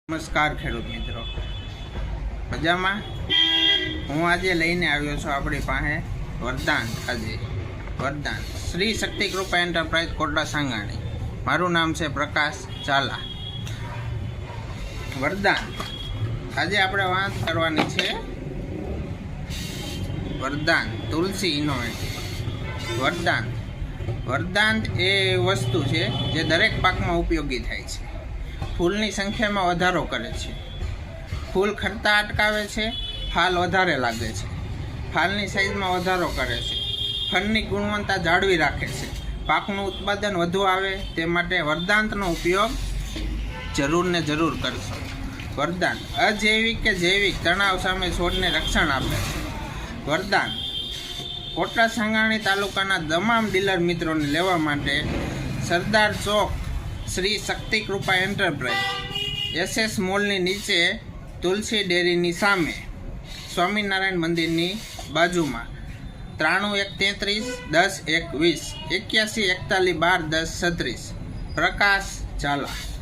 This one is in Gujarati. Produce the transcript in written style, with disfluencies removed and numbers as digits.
નમસ્કાર ખેડૂત મિત્રો, મજામાં? હું આજે લઈને આવ્યો છું આપણી પાસે વરદાન શ્રી શક્તિ કૃપા એન્ટરપ્રાઇઝ કોટડા સાંગાણી. મારું નામ છે પ્રકાશ ઝાલા. વરદાન આજે આપણે વાત કરવાની છે વરદાન તુલસી ઇનોવેટિવ. વરદાન એ વસ્તુ છે જે દરેક પાકમાં ઉપયોગી થાય છે. ફૂલની સંખ્યામાં વધારો કરે છે, ફૂલ ખરતા અટકાવે છે, ફાલ વધારે લાગે છે, ફાલની સાઇઝમાં વધારો કરે છે, ફળની ગુણવત્તા જાળવી રાખે છે, પાકનું ઉત્પાદન વધુ આવે તે માટે વરદાનનો ઉપયોગ જરૂર ને જરૂર કરશો. વરદાન અજૈવિક કે જૈવિક તણાવ સામે છોડને રક્ષણ આપે છે. વરદાન કોટડા સાંગાણી તાલુકાના તમામ ડીલર મિત્રોને લેવા માટે સરદાર ચોક શ્રી શક્તિ કૃપા એન્ટરપ્રાઇઝ SS મોલની નીચે તુલસી ડેરીની સામે સ્વામિનારાયણ મંદિરની બાજુમાં 93 133 10 21 81 41 12 10 36 પ્રકાશ ઝાલા.